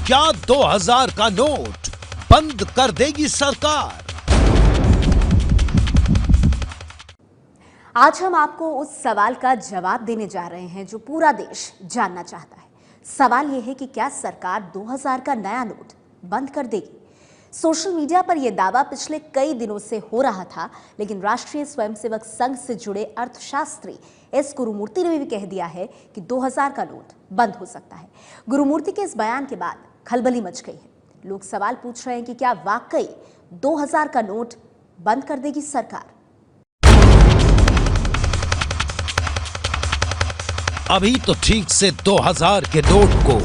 क्या 2000 का नोट बंद कर देगी सरकार? आज हम आपको उस सवाल का जवाब देने जा रहे हैं जो पूरा देश जानना चाहता है। सवाल यह है कि क्या सरकार 2000 का नया नोट बंद कर देगी? सोशल मीडिया पर यह दावा पिछले कई दिनों से हो रहा था, लेकिन राष्ट्रीय स्वयंसेवक संघ से जुड़े अर्थशास्त्री एस गुरुमूर्ति ने भी कह दिया है कि 2000 का नोट बंद हो सकता है। गुरुमूर्ति के इस बयान के बाद खलबली मच गई है। लोग सवाल पूछ रहे हैं कि क्या वाकई 2000 का नोट बंद कर देगी सरकार? अभी तो ठीक से 2000 के नोट को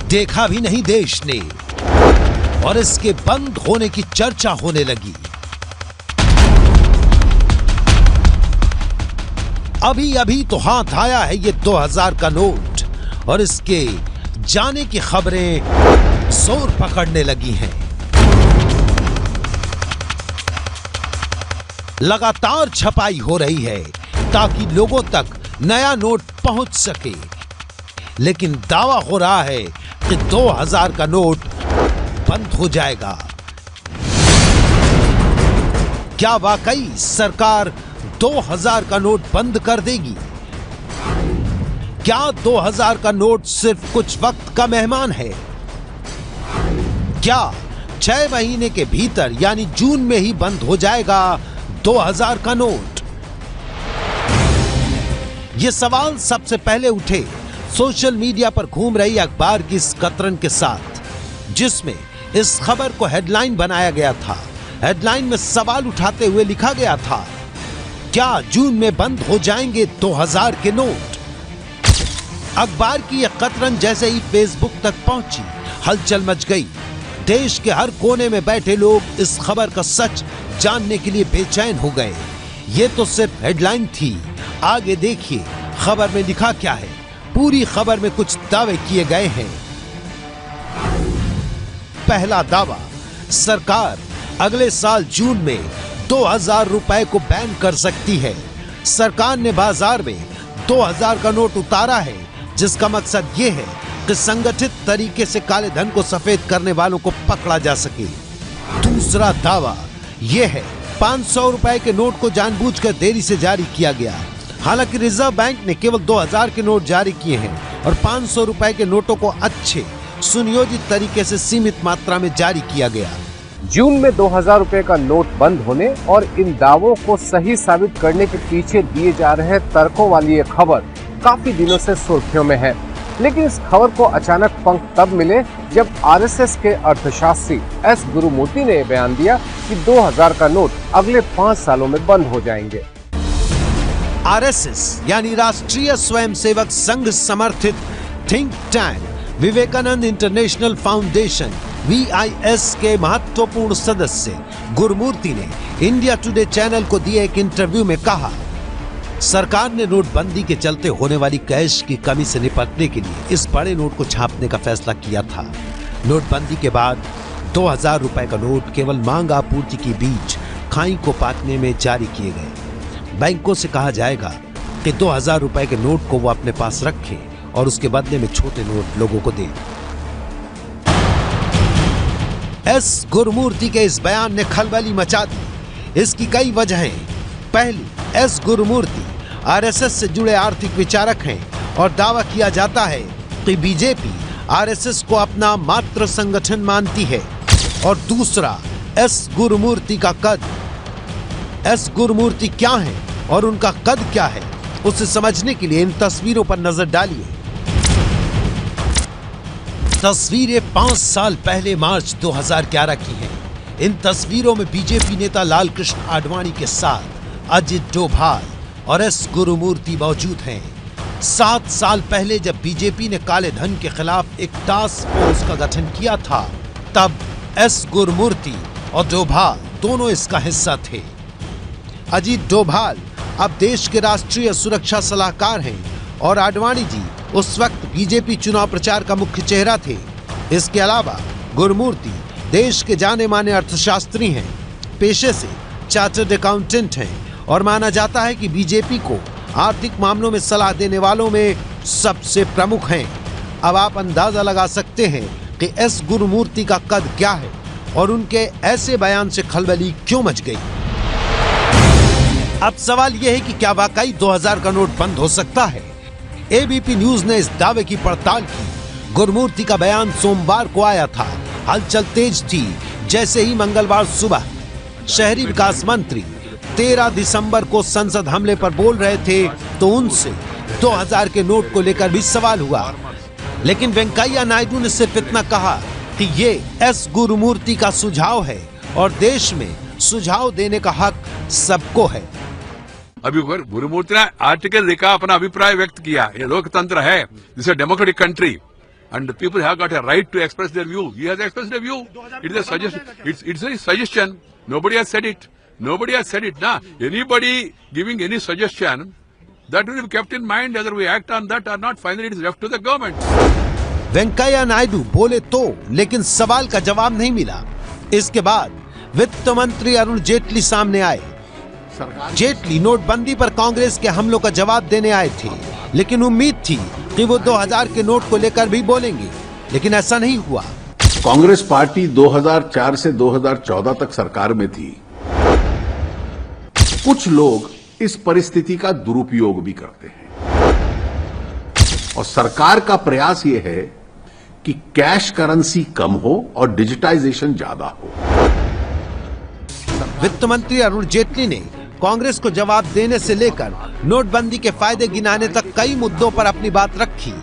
देखा भी नहीं देश ने, और इसके बंद होने की चर्चा होने लगी। अभी अभी तो हाथ आया है ये 2000 का नोट, और इसके जाने की खबरें जोर पकड़ने लगी हैं। लगातार छपाई हो रही है ताकि लोगों तक नया नोट पहुंच सके, लेकिन दावा हो रहा है कि 2000 का नोट बंद हो जाएगा। क्या वाकई सरकार 2000 का नोट बंद कर देगी? क्या 2000 का नोट सिर्फ कुछ वक्त का मेहमान है? क्या 6 महीने के भीतर यानी जून में ही बंद हो जाएगा 2000 का नोट? ये सवाल सबसे पहले उठे सोशल मीडिया पर घूम रही अखबार की इस कतरन के साथ, जिसमें इस खबर को हेडलाइन बनाया गया था। हेडलाइन में सवाल उठाते हुए लिखा गया था, क्या जून में बंद हो जाएंगे 2000 के नोट? अखबार की यह कतरन जैसे ही फेसबुक तक पहुंची, हलचल मच गई। देश के हर कोने में बैठे लोग इस खबर का सच जानने के लिए बेचैन हो गए। ये तो सिर्फ हेडलाइन थी, आगे देखिए खबर में लिखा क्या है। पूरी खबर में कुछ दावे किए गए हैं। पहला दावा, सरकार अगले साल जून में 2000 रुपए को बैन कर सकती है। सरकार ने बाजार में 2000 का नोट उतारा है, जिसका मकसद यह है कि संगठित तरीके से काले धन को सफेद करने वालों को पकड़ा जा सके। दूसरा दावा यह है, 500 रुपए के नोट को जानबूझकर देरी से जारी किया गया। हालांकि रिजर्व बैंक ने केवल 2000 के नोट जारी किए हैं और 500 रुपए के नोटों को अच्छे सुनियोजित तरीके से सीमित मात्रा में जारी किया गया। जून में 2000 रुपए का नोट बंद होने और इन दावों को सही साबित करने के पीछे दिए जा रहे तर्कों वाली ये खबर काफी दिनों से सुर्खियों में है। लेकिन इस खबर को अचानक पंख तब मिले जब आरएसएस के अर्थशास्त्री एस गुरुमूर्ति ने बयान दिया कि 2000 का नोट अगले 5 सालों में बंद हो जाएंगे। आरएसएस यानी राष्ट्रीय स्वयंसेवक संघ समर्थित think tank Vivekananda international foundation VIS के महत्वपूर्ण सदस्य गुरुमूर्ति ने इंडिया टुडे चैनल को दिए एक इंटरव्यू में कहा, सरकार ने नोटबंदी के चलते होने वाली कैश की कमी से निपटने के लिए इस बड़े नोट को छापने का फैसला किया था। नोटबंदी के बाद 2000 रुपए का नोट केवल मांग आपूर्ति के बीच खाई को पाटने में जारी किए गए। बैंकों से कहा जाएगा कि 2000 रुपए के नोट को वो अपने पास रखें और उसके बदले में छोटे नोट लोगों को दें। एस गुरुमूर्ति के इस बयान ने खलबली मचा दी। इसकी कई वजहें। पहली, एस गुरुमूर्ति आरएसएस से जुड़े आर्थिक विचारक हैं और दावा किया जाता है कि बीजेपी आरएसएस को अपना मात्र संगठन मानती है। और दूसरा, एस गुरुमूर्ति का कद। एस गुरुमूर्ति क्या हैं और उनका कद क्या है, उसे समझने के लिए इन तस्वीरों पर नजर डालिए। तस्वीरें 5 साल पहले मार्च 2011 की हैं। इन तस्वीरों में बीजेपी नेता लालकृष्ण आडवाणी के साथ अजित डोभाल और एस गुरुमूर्ति मौजूद हैं। 7 साल पहले जब बीजेपी ने काले धन के खिलाफ एक टास्क फोर्स का गठन किया था, तब एस गुरुमूर्ति और डोभाल दोनों इसका हिस्सा थे। अजित डोभाल अब देश के राष्ट्रीय सुरक्षा सलाहकार हैं और आडवाणी जी उस वक्त बीजेपी चुनाव प्रचार का मुख्य चेहरा थे। इसके अलावा गुरुमूर्ति देश के जाने माने अर्थशास्त्री हैं, पेशे से चार्टर्ड अकाउंटेंट हैं और माना जाता है कि बीजेपी को आर्थिक मामलों में सलाह देने वालों में सबसे प्रमुख हैं। अब आप अंदाजा लगा सकते हैं कि एस गुरुमूर्ति का कद क्या है और उनके ऐसे बयान से खलबली क्यों मच गई। अब सवाल यह है कि क्या वाकई 2000 का नोट बंद हो सकता है। एबीपी न्यूज ने इस दावे की पड़ताल की। गुरुमूर्ति का बयान सोमवार को आया था। हलचल तेज थी जैसे ही मंगलवार सुबह शहरी विकास मंत्री 13 दिसंबर को संसद हमले पर बोल रहे थे तो उनसे 2000 के नोट को लेकर भी सवाल हुआ। लेकिन वेंकैया नायडू ने सिर्फ इतना कहा कि ये एस गुरुमूर्ति का सुझाव है और देश में सुझाव देने का हक सबको है। अभी गुरुमूर्ति ने आर्टिकल लिखा, अपना अभिप्राय व्यक्त किया। ये लोकतंत्र है, this is democratic country and people have got a right to express their view. He has expressed their view. It is a suggestion, it's a suggestion. Nobody has said it, nobody has said it ना। anybody giving any suggestion that will be kept in mind whether we act on that or not. Finally it is left to the government. Venkaiah Naidu बोले तो, लेकिन सवाल का जवाब नहीं मिला। इसके बाद वित्त मंत्री अरुण जेटली सामने आए। जेटली नोटबंदी पर कांग्रेस के हमलों का जवाब देने आए थे, लेकिन उम्मीद थी कि वो 2000 के नोट को लेकर भी बोलेंगे, लेकिन ऐसा नहीं हुआ। कांग्रेस पार्टी 2004 से 2014 तक सरकार में थी। कुछ लोग इस परिस्थिति का दुरुपयोग भी करते हैं और सरकार का प्रयास यह है कि कैश करेंसी कम हो और डिजिटाइजेशन ज्यादा हो। वित्त मंत्री अरुण जेटली ने कांग्रेस को जवाब देने से लेकर नोटबंदी के फायदे गिनाने तक कई मुद्दों पर अपनी बात रखी,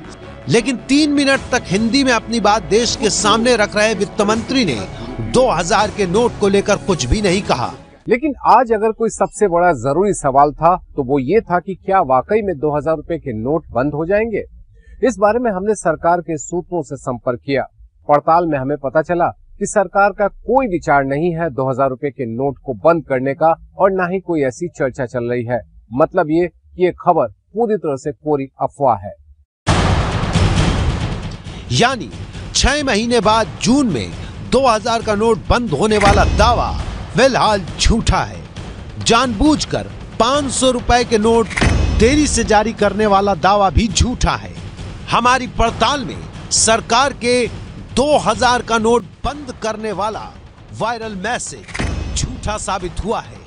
लेकिन 3 मिनट तक हिंदी में अपनी बात देश के सामने रख रहे वित्त मंत्री ने 2000 के नोट को लेकर कुछ भी नहीं कहा। लेकिन आज अगर कोई सबसे बड़ा जरूरी सवाल था तो वो ये था कि क्या वाकई में 2000 रुपए के नोट बंद हो जाएंगे। इस बारे में हमने सरकार के सूत्रों से संपर्क किया। पड़ताल में हमें पता चला कि सरकार का कोई विचार नहीं है 2000 रुपए के नोट को बंद करने का और ना ही कोई ऐसी चर्चा चल रही है। मतलब ये कि ये खबर पूरी तरह से कोरी अफवाह है। यानी 6 महीने बाद जून में 2000 का नोट बंद होने वाला दावा फिलहाल झूठा है। जानबूझकर 500 रुपए के नोट देरी से जारी करने वाला दावा भी झूठा है। हमारी पड़ताल में सरकार के 2000 का नोट बंद करने वाला वायरल मैसेज झूठा साबित हुआ है।